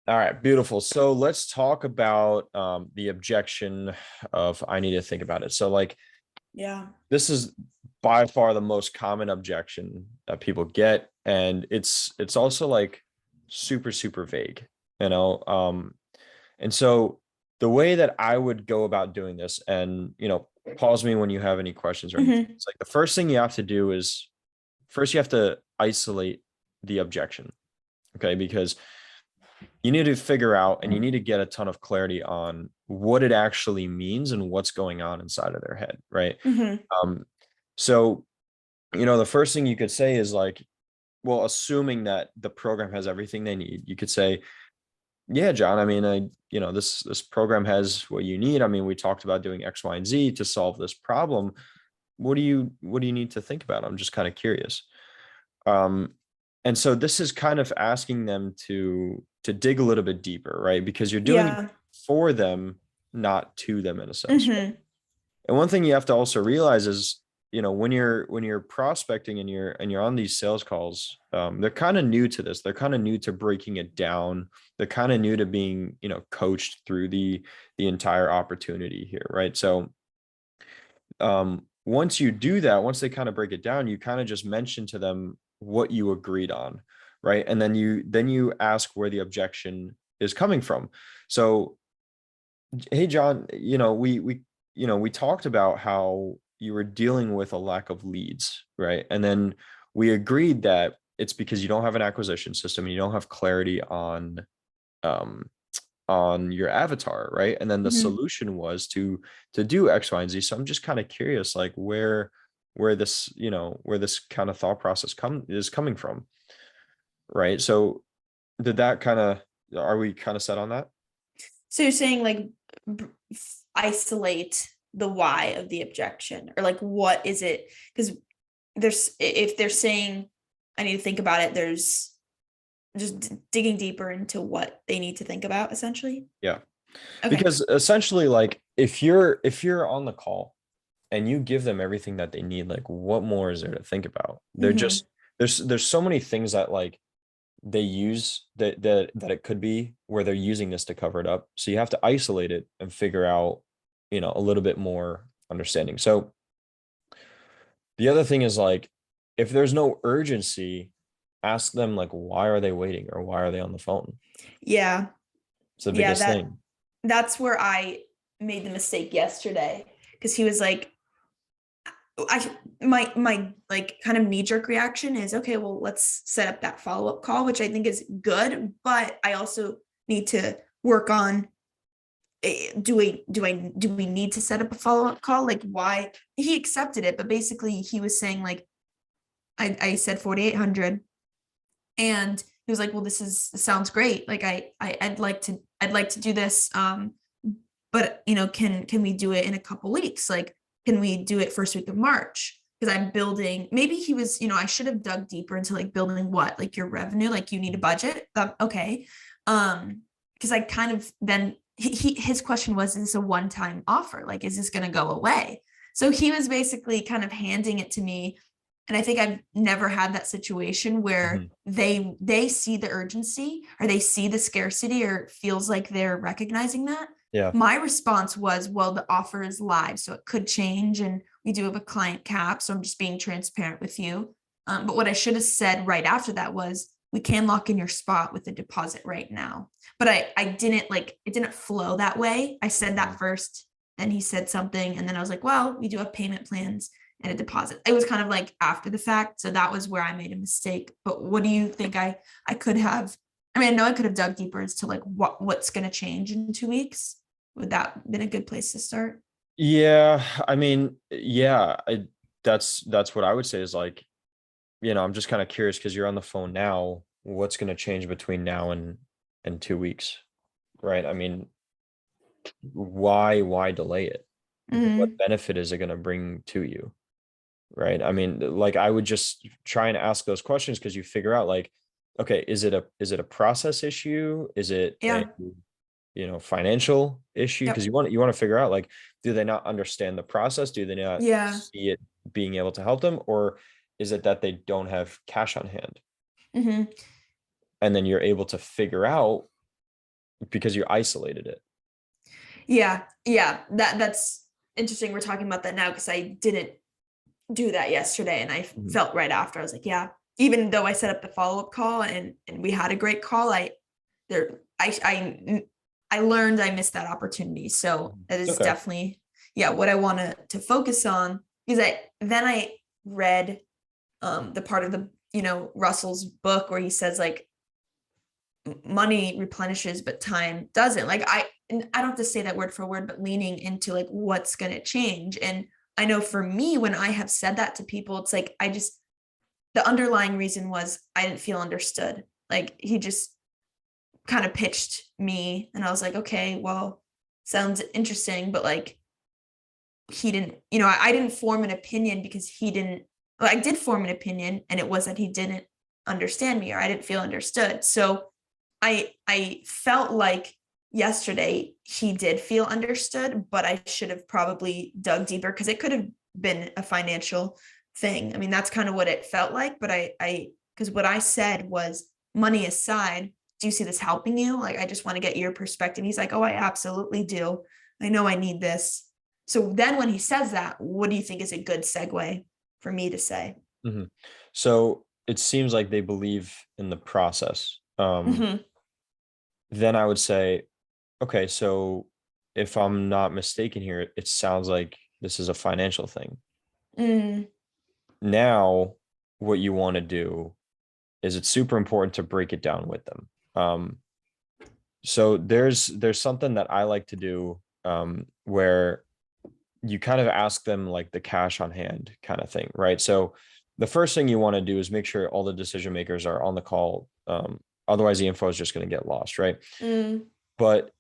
All right, beautiful. So let's talk about the objection of I need to think about it. So like Yeah. this is by far the most common objection that people get, and it's also like super vague, you know. And so the way that I would go about doing this, and pause me when you have any questions or anything. Hmm. It's like the first thing you have to do is first you have to isolate the objection, okay? Because you need to figure out and you need to get a ton of clarity on what it actually means and what's going on inside of their head, right? Hmm. Um, so, the first thing you could say is like, well, assuming that the program has everything they need, you could say, yeah, John, I mean, this program has what you need. I mean, we talked about doing X, Y, and Z to solve this problem. What do you need to think about? I'm just kind of curious. Um, and so this is kind of asking them to dig a little bit deeper, right? Because you're doing it Yeah. for them, not to them in a sense. Hmm. And one thing you have to also realize is, when you're prospecting and you're on these sales calls, they're kind of new to this. They're kind of new to breaking it down. They're kind of new to being, coached through the entire opportunity here, right? So once you do that, once they kind of break it down, you kind of just mention to them what you agreed on, right? And then you ask where the objection is coming from. So, hey John, we talked about how you were dealing with a lack of leads, right? And then we agreed that it's because you don't have an acquisition system and you don't have clarity um on your avatar, right? And then the Hmm. solution was to do X, Y, and Z. So I'm just kind of curious, like where this kind of thought process coming from, right? So did that kind of are we kind of set on that? So you're saying like b- isolate the why of the objection, or like what is it? Because there's if they're saying I need to think about it, there's just digging deeper into what they need to think about essentially. Yeah. Okay. Because essentially, like if you're on the call and you give them everything that they need, like what more is there to think about? They're Hmm. just there's so many things that like they use that it could be where they're using this to cover it up. So you have to isolate it and figure out, a little bit more understanding. So the other thing is like if there's no urgency, ask them like why are they waiting or why are they on the phone? Yeah. It's the Yeah, biggest thing. that's where I made the mistake yesterday, because he was like, I my like kind of knee jerk reaction is okay, well, let's set up that follow up call, which I think is good, but I also need to work on do we need to set up a follow up call? Like, why he accepted it, but basically he was saying like I said 4,800, and he was like, well, this sounds great. Like I'd like to do this, but can we do it in a couple weeks? Like, can we do it first week of March? Because I'm building. Maybe he was, I should have dug deeper into like building what, like your revenue, like you need a budget. Okay, because I kind of then his question was, is this a one time offer? Like, is this going to go away? So he was basically kind of handing it to me, and I think I've never had that situation where Mhm. they see the urgency, or they see the scarcity, or it feels like they're recognizing that. Yeah. My response was, well, the offer is live, so it could change, and we do have a client cap, so I'm just being transparent with you. But what I should have said right after that was, we can lock in your spot with a deposit right now. But I didn't, like, it didn't flow that way. I said that Mhm. first, then he said something, and then I was like, well, we do have payment plans and a deposit. It was kind of like after the fact, so that was where I made a mistake. But what do you think I could have? I mean, I know I could have dug deeper as to like what's going to change in 2 weeks. Would that been a good place to start? Yeah, I mean, yeah, that's what I would say is like, I'm just kind of curious because you're on the phone now. What's going to change between now and 2 weeks, right? I mean, why delay it? What Mm-hmm. benefit is it going to bring to you, right? I mean, like I would just try and ask those questions because you figure out like, okay, is it a process issue? Is it a Yeah. financial issue? Because Yep. you want to figure out like, do they not understand the process? Do they not Yeah. see it being able to help them, or is it that they don't have cash on hand? Mm-hmm. And then you're able to figure out because you isolated it. Yeah, yeah, that's interesting. We're talking about that now because I didn't do that yesterday, and I Mhm. felt right after. I was like, yeah, even though I set up the follow-up call and we had a great call, there I learned I missed that opportunity. So that It's is okay. definitely, yeah, what I want to focus on, because I read the part of the, Russell's book where he says like money replenishes but time doesn't. Like and I don't have to say that word for word, but leaning into like what's going to change. And I know for me, when I have said that to people, it's like the underlying reason was I didn't feel understood. Like he just kind of pitched me and I was like, okay, well, sounds interesting, but like he didn't, I didn't form an opinion because he didn't. Well, I did form an opinion, and it was that he didn't understand me or I didn't feel understood. So I felt like yesterday he did feel understood, but I should have probably dug deeper because it could have been a financial thing. I mean, that's kind of what it felt like, but I because what I said was, money aside, do you see this helping you? Like, I just want to get your perspective. He's like, oh, I absolutely do. I know I need this. So then when he says that, what do you think is a good segue for me to say? Mhm. So it seems like they believe in the process. Mm-hmm. Then I would say, okay, so if I'm not mistaken here, it sounds like this is a financial thing. Mm, Now, what you want to do is it's super important to break it down with them. So there's something that I like to do where you kind of ask them like the cash on hand kind of thing, right? So the first thing you want to do is make sure all the decision makers are on the call. Otherwise, the info is just going to get lost, right? mm, But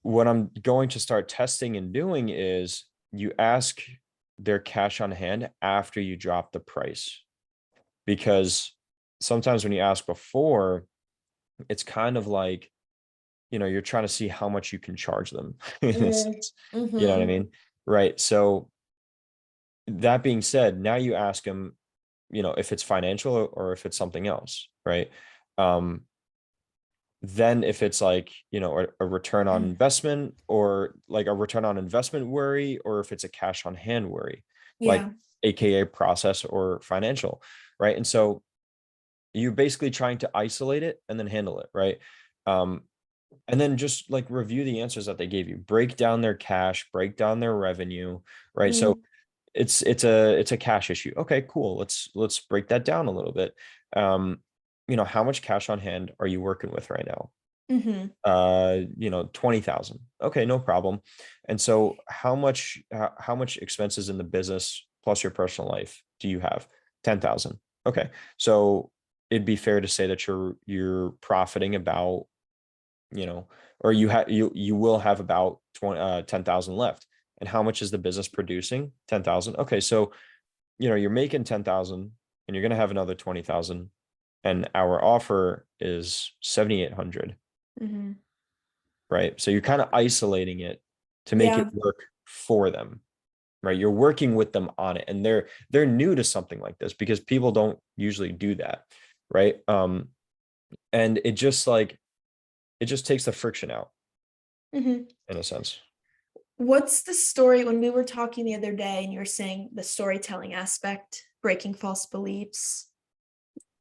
what I'm going to start testing and doing is you ask their cash on hand after you drop the price, because sometimes when you ask before, it's kind of like, you're trying to see how much you can charge them in a mm, sense. You know what I mm-hmm. mean? Right. So that being said, now you ask them, if it's financial or if it's something else, right? Um, then if it's like, a return on investment, or like a return on investment worry, or if it's a cash on hand worry, like Yeah. AKA process or financial, right? And so you're basically trying to isolate it and then handle it, right? Um, and then just like review the answers that they gave you, break down their cash, break down their revenue, right? So Mm, it's a cash issue. Okay, cool. Let's break that down a little bit. Um, how much cash on hand are you working with right now? mm-hmm. 20,000. Okay, no problem. And so how much expenses in the business plus your personal life do you have? 10,000. Okay. So it'd be fair to say that you're profiting about, or you will have about 10,000 left. And how much is the business producing? 10,000. Okay, so you're making 10,000 and you're going to have another 20,000, and our offer is 7,800, Mm-hmm. right? So you're kind of isolating it to make it Yeah. work for them, right? You're working with them on it, and they're new to something like this because people don't usually do that, right? And it just takes the friction out Mm-hmm. in a sense. What's the story when we were talking the other day and you were saying the storytelling aspect, breaking false beliefs?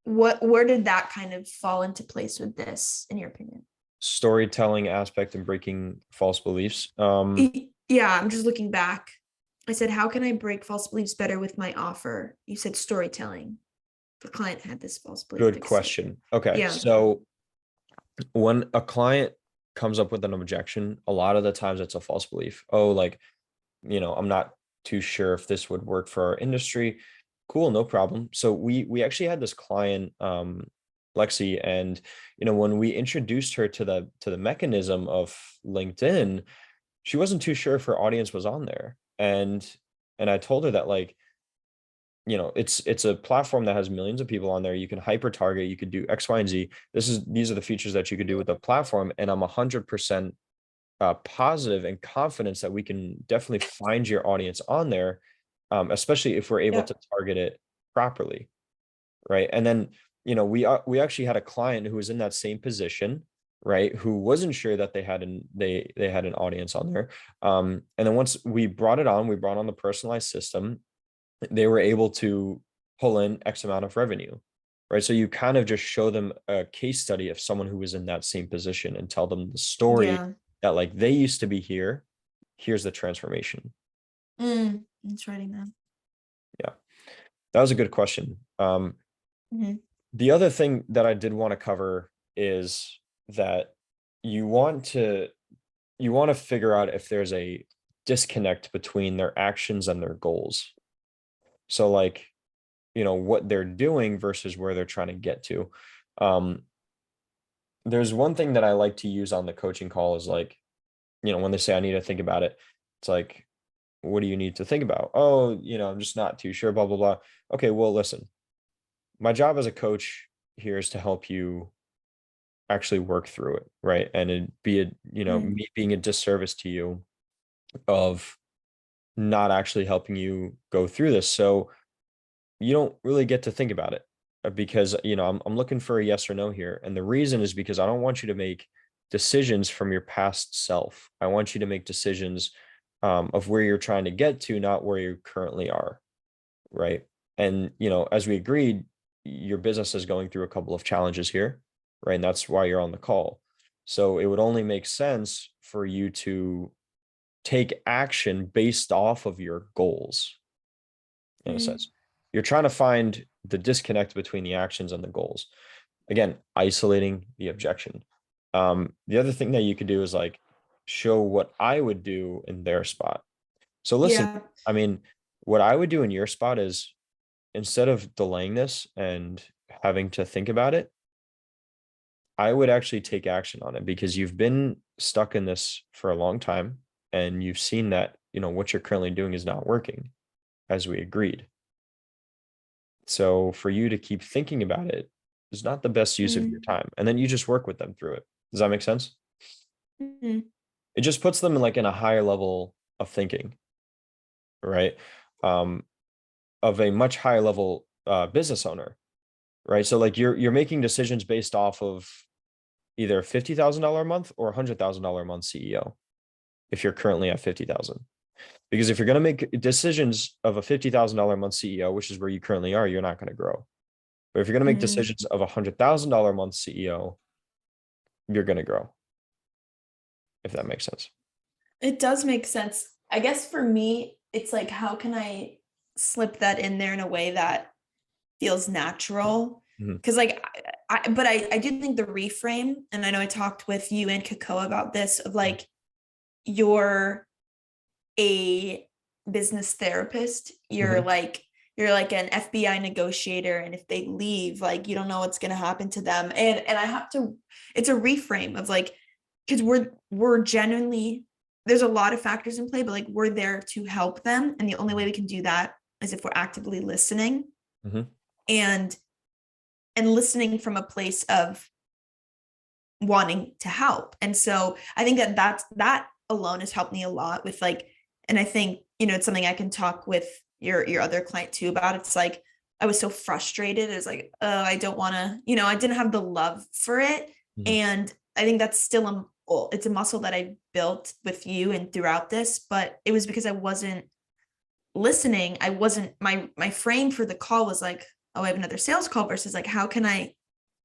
Where did that kind of fall into place with this, in your opinion? Storytelling aspect and breaking false beliefs. Yeah, I'm just looking back. I said, how can I break false beliefs better with my offer? You said storytelling. The client had this false belief Good to accept. question. Okay, Yeah. so when a client comes up with an objection, a lot of the times it's a false belief. Oh, like, I'm not too sure if this would work for our industry. Cool, no problem. So we actually had this client, Lexi, and when we introduced her to the mechanism of LinkedIn, she wasn't too sure if her audience was on there. And I told her that, like, it's a platform that has millions of people on there. You can hyper target, you could do X, Y, and Z. These are the features that you could do with the platform. And I'm 100% positive and confidence that we can definitely find your audience on there, especially if we're able Yeah. to target it properly, right? And then we actually had a client who was in that same position, right, who wasn't sure that they had an audience on there. And then once we brought on the personalized system, they were able to pull in X amount of revenue, right? So you kind of just show them a case study of someone who was in that same position and tell them the story Yeah. that like they used to be here. Here's the transformation. I'm just writing that. Yeah, that was a good question. Mhm. The other thing that I did want to cover is that you want to figure out if there's a disconnect between their actions and their goals. So like, what they're doing versus where they're trying to get to. Um, there's one thing that I like to use on the coaching call is like, when they say I need to think about it, it's like, what do you need to think about? Oh, I'm just not too sure, blah, blah, blah. Okay, well, listen, my job as a coach here is to help you actually work through it, right? And it'd be Mm. me being a disservice to you of not actually helping you go through this. So you don't really get to think about it because I'm looking for a yes or no here, and the reason is because I don't want you to make decisions from your past self. I want you to make decisions of where you're trying to get to, not where you currently are, right? And as we agreed, your business is going through a couple of challenges here, right? And that's why you're on the call. So it would only make sense for you to take action based off of your goals, in a Mm. sense. You're trying to find the disconnect between the actions and the goals. Again, isolating the objection. The other thing that you could do is like show what I would do in their spot. So listen, Yeah. I mean, what I would do in your spot is instead of delaying this and having to think about it, I would actually take action on it because you've been stuck in this for a long time and you've seen that, what you're currently doing is not working as we agreed. So for you to keep thinking about it is not the best use of your Mm. time. And then you just work with them through it. Does that make sense? Mhm. It just puts them in like in a higher level of thinking, right? Um, of a much higher level business owner, right? So like you're making decisions based off of either $50,000 a month or $100,000 a month CEO if you're currently at 50,000. Because if you're going to make decisions of a $50,000 a month CEO, which is where you currently are, you're not going to grow. But if you're going to make Mm. decisions of a $100,000 a month CEO, you're going to grow, if that makes sense. It does make sense. I guess for me, it's like, how can I slip that in there in a way that feels natural? Mhm. Because like, but I do think the reframe, and I know I talked with you and Kakao about this, of like, you're a business therapist. Mhm. You're like an FBI negotiator, and if they leave, like you don't know what's gonna happen to them. And I have to, it's a reframe of like, because we're genuinely, there's a lot of factors in play, but like we're there to help them. And the only way we can do that is if we're actively listening Mhm. and listening from a place of wanting to help. And so I think that alone has helped me a lot with like, and I think, it's something I can talk with your other client too about. It's like, I was so frustrated. It's like, oh, I don't want to, I didn't have the love for it. Mhm. And I think that's still it's a muscle that I built with you and throughout this, but it was because I wasn't listening. I wasn't, my frame for the call was like, oh, I have another sales call versus like, how can I,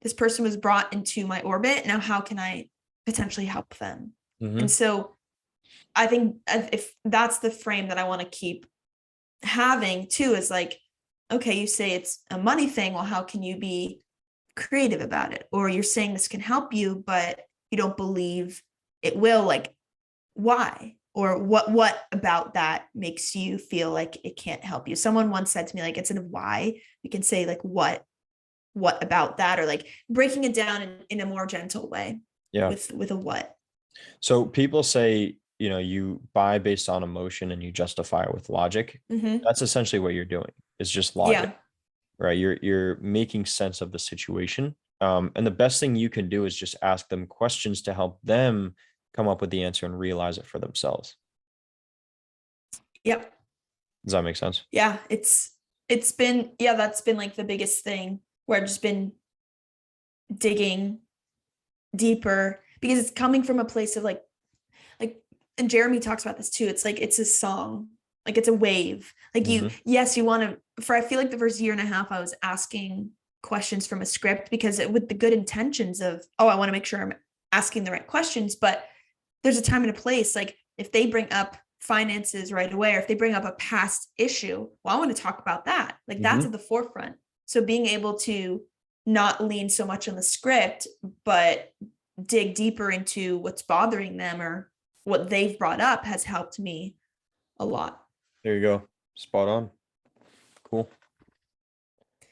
this person was brought into my orbit. Now, how can I potentially help them? And Mhm. so I think if that's the frame that I want to keep having too, is like, okay, you say it's a money thing. Well, how can you be creative about it? Or you're saying this can help you, but you don't believe it will. Like, why? Or what about that makes you feel like it can't help you? Someone once said to me, like, instead of why, we can say like what about that, or like breaking it down in a more gentle way Yeah. with a what. So people say, you buy based on emotion and you justify it with logic. Mm-hmm. That's essentially what you're doing. It's just logic, Yeah. right? You're making sense of the situation. And the best thing you can do is just ask them questions to help them come up with the answer and realize it for themselves. Yep. Does that make sense? Yeah, it's been, yeah, that's been like the biggest thing where I've just been digging deeper. because it's coming from a place of like, and Jeremy talks about this too. It's like, it's a song, like it's a wave. Like you, yes, you want to, I feel like the first year and a half, I was asking questions from a script because with the good intentions of, oh, I want to make sure I'm asking the right questions, but there's a time and a place. Like if they bring up finances right away, or if they bring up a past issue, well, I want to talk about that. Like that's at the forefront. So being able to not lean so much on the script, but dig deeper into what's bothering them or what they've brought up has helped me a lot. There you go. Spot on. Cool.